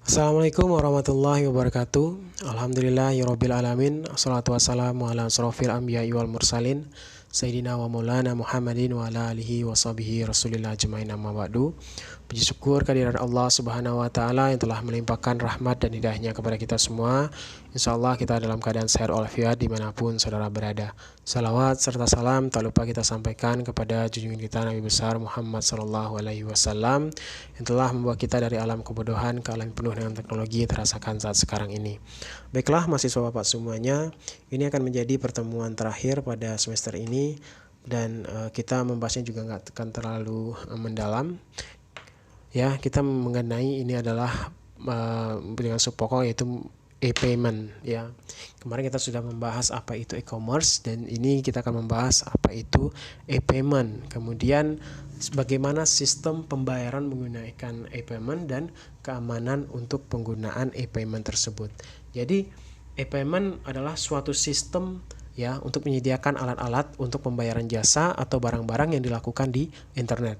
Assalamualaikum warahmatullahi wabarakatuh. Alhamdulillahirabbil alamin. Assalatu wassalamu ala asrofil anbiya'i wal mursalin Sayyidina wa maulana Muhammadin wa ala alihi wa sahbihi rasulillah ajmain amma ba'du. Puji syukur kehadirat Allah subhanahu wa ta'ala yang telah melimpahkan rahmat dan hidayahnya kepada kita semua. InsyaAllah kita dalam keadaan sehat walafiat dimanapun saudara berada. Salawat serta salam tak lupa kita sampaikan kepada junjungan kita Nabi besar Muhammad SAW yang telah membawa kita dari alam kebodohan ke alam penuh dengan teknologi terasakan saat sekarang ini. Baiklah mahasiswa Bapak semuanya, ini akan menjadi pertemuan terakhir pada semester ini dan kita membahasnya juga nggak akan terlalu mendalam. Ya, kita mengenai ini adalah dengan subpokok yaitu e-payment ya. Kemarin kita sudah membahas apa itu e-commerce dan ini kita akan membahas apa itu e-payment. Kemudian bagaimana sistem pembayaran menggunakan e-payment dan keamanan untuk penggunaan e-payment tersebut. Jadi e-payment adalah suatu sistem ya untuk menyediakan alat-alat untuk pembayaran jasa atau barang-barang yang dilakukan di internet.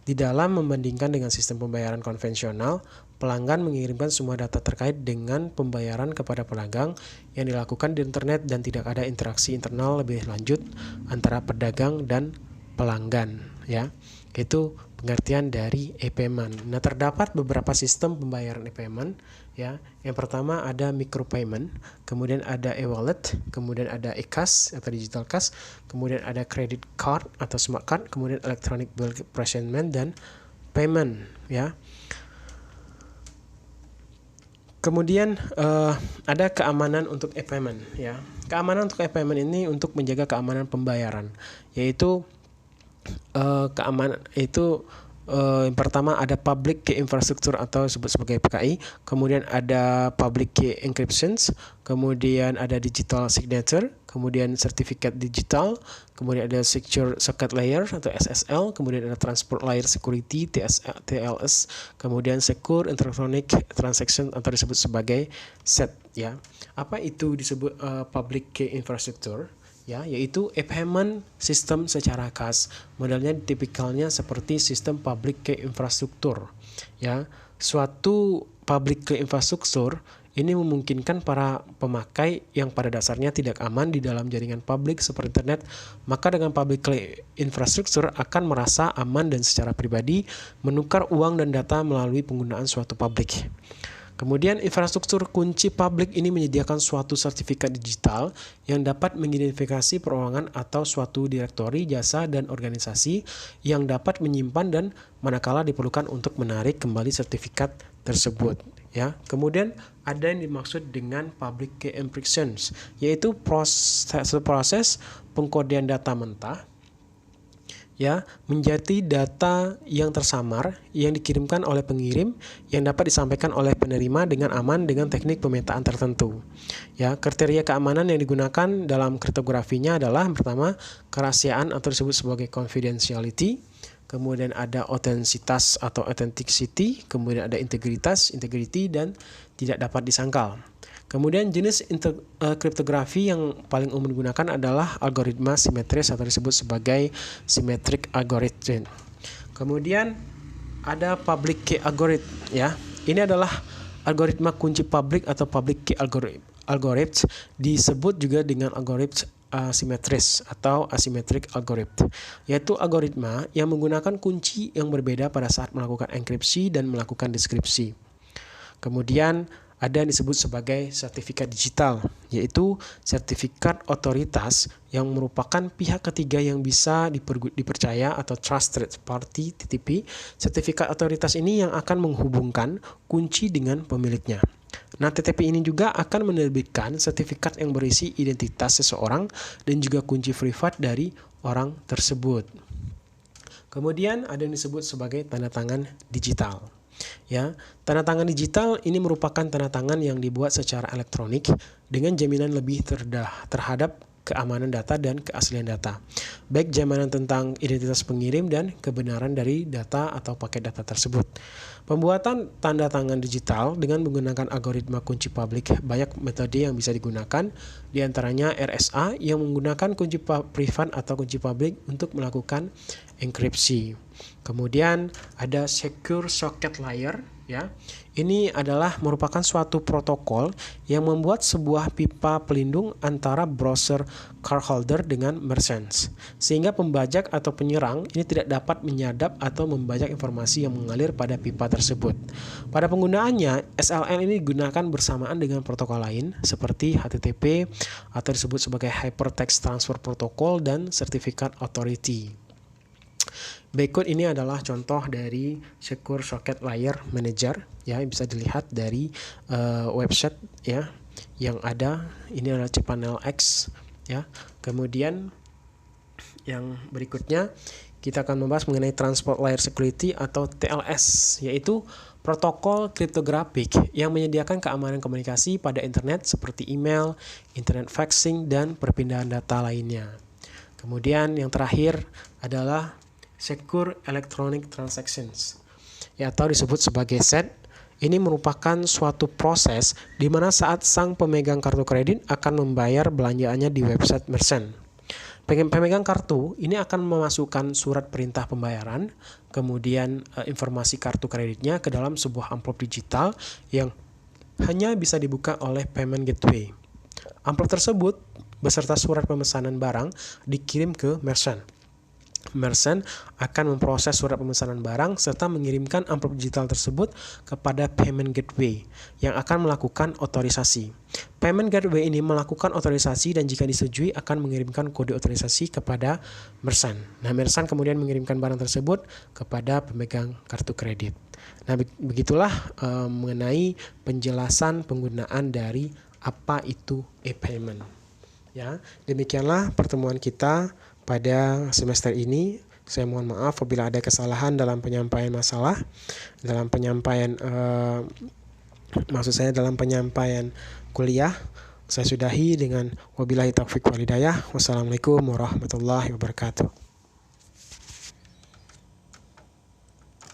Di dalam membandingkan dengan sistem pembayaran konvensional, pelanggan mengirimkan semua data terkait dengan pembayaran kepada pedagang yang dilakukan di internet dan tidak ada interaksi internal lebih lanjut antara pedagang dan pelanggan ya. Itu pengertian dari e-payment. Nah, terdapat beberapa sistem pembayaran e-payment ya. Yang pertama ada micropayment, kemudian ada e-wallet, kemudian ada e-cash atau digital cash, kemudian ada credit card atau smart card, kemudian electronic bill presentment dan payment ya. Kemudian ada keamanan untuk e-payment ya. Keamanan untuk e-payment ini untuk menjaga keamanan pembayaran, yaitu keamanan itu yang pertama ada public key infrastructure atau disebut sebagai PKI, kemudian ada public key encryptions, kemudian ada digital signature, kemudian sertifikat digital, kemudian ada secure socket layer atau SSL, kemudian ada transport layer security TLS, kemudian secure electronic transaction atau disebut sebagai SET ya. Apa itu disebut public key infrastructure? Ya, yaitu e-payment sistem secara khas. Modelnya tipikalnya seperti sistem public key infrastruktur. Ya, suatu public key infrastruktur ini memungkinkan para pemakai yang pada dasarnya tidak aman di dalam jaringan publik seperti internet, maka dengan public key infrastruktur akan merasa aman dan secara pribadi menukar uang dan data melalui penggunaan suatu publik. Kemudian infrastruktur kunci publik ini menyediakan suatu sertifikat digital yang dapat mengidentifikasi perorangan atau suatu direktori, jasa, dan organisasi yang dapat menyimpan dan manakala diperlukan untuk menarik kembali sertifikat tersebut. Ya. Kemudian ada yang dimaksud dengan public key encryptions, yaitu proses pengkodean data mentah ya menjadi data yang tersamar yang dikirimkan oleh pengirim yang dapat disampaikan oleh penerima dengan aman dengan teknik pemetaan tertentu. Ya, kriteria keamanan yang digunakan dalam kriptografinya adalah pertama kerahasiaan atau disebut sebagai confidentiality, kemudian ada autentisitas atau authenticity, kemudian ada integrity dan tidak dapat disangkal. Kemudian jenis kriptografi yang paling umum digunakan adalah algoritma simetris atau disebut sebagai symmetric algorithm. Kemudian ada public key algorithm ya. Ini adalah algoritma kunci publik atau public key algorithm, disebut juga dengan algoritma asimetris atau asymmetric algorithm, yaitu algoritma yang menggunakan kunci yang berbeda pada saat melakukan enkripsi dan melakukan deskripsi. Kemudian ada yang disebut sebagai sertifikat digital, yaitu sertifikat otoritas yang merupakan pihak ketiga yang bisa dipercaya atau trusted party (TTP). Sertifikat otoritas ini yang akan menghubungkan kunci dengan pemiliknya. Nah, TTP ini juga akan menerbitkan sertifikat yang berisi identitas seseorang dan juga kunci privat dari orang tersebut. Kemudian ada yang disebut sebagai tanda tangan digital. Ya, tanda tangan digital ini merupakan tanda tangan yang dibuat secara elektronik dengan jaminan lebih terhadap keamanan data dan keaslian data, baik jaminan tentang identitas pengirim dan kebenaran dari data atau paket data tersebut. Pembuatan tanda tangan digital dengan menggunakan algoritma kunci publik, banyak metode yang bisa digunakan, di antaranya RSA yang menggunakan kunci privat atau kunci publik untuk melakukan enkripsi. Kemudian ada secure socket layer ya. Ini adalah merupakan suatu protokol yang membuat sebuah pipa pelindung antara browser cardholder dengan merchants, sehingga pembajak atau penyerang ini tidak dapat menyadap atau membajak informasi yang mengalir pada pipa tersebut. Pada penggunaannya, SLN ini digunakan bersamaan dengan protokol lain seperti HTTP atau disebut sebagai Hypertext Transfer Protocol dan Certificate Authority. Berikut ini adalah contoh dari Secure Socket Layer Manager, ya, bisa dilihat dari website, ya, yang ada. Ini adalah cPanel X, ya. Kemudian yang berikutnya kita akan membahas mengenai Transport Layer Security atau TLS, yaitu protokol kriptografik yang menyediakan keamanan komunikasi pada internet seperti email, internet faxing, dan perpindahan data lainnya. Kemudian yang terakhir adalah Secure Electronic Transactions, ya, atau disebut sebagai SET. Ini merupakan suatu proses di mana saat sang pemegang kartu kredit akan membayar belanjaannya di website merchant. Pemegang kartu ini akan memasukkan surat perintah pembayaran, kemudian informasi kartu kreditnya ke dalam sebuah amplop digital yang hanya bisa dibuka oleh payment gateway. Amplop tersebut beserta surat pemesanan barang dikirim ke merchant. Merchant akan memproses surat pemesanan barang serta mengirimkan amplop digital tersebut kepada payment gateway yang akan melakukan otorisasi. Payment gateway ini melakukan otorisasi dan jika disetujui akan mengirimkan kode otorisasi kepada merchant. Nah, merchant kemudian mengirimkan barang tersebut kepada pemegang kartu kredit. Nah, begitulah mengenai penjelasan penggunaan dari apa itu e-payment. Ya, demikianlah pertemuan kita pada semester ini. Saya mohon maaf apabila ada kesalahan dalam penyampaian masalah, dalam penyampaian dalam penyampaian kuliah. Saya sudahi dengan wabillahi taufiq wal hidayah. Wassalamualaikum warahmatullahi wabarakatuh.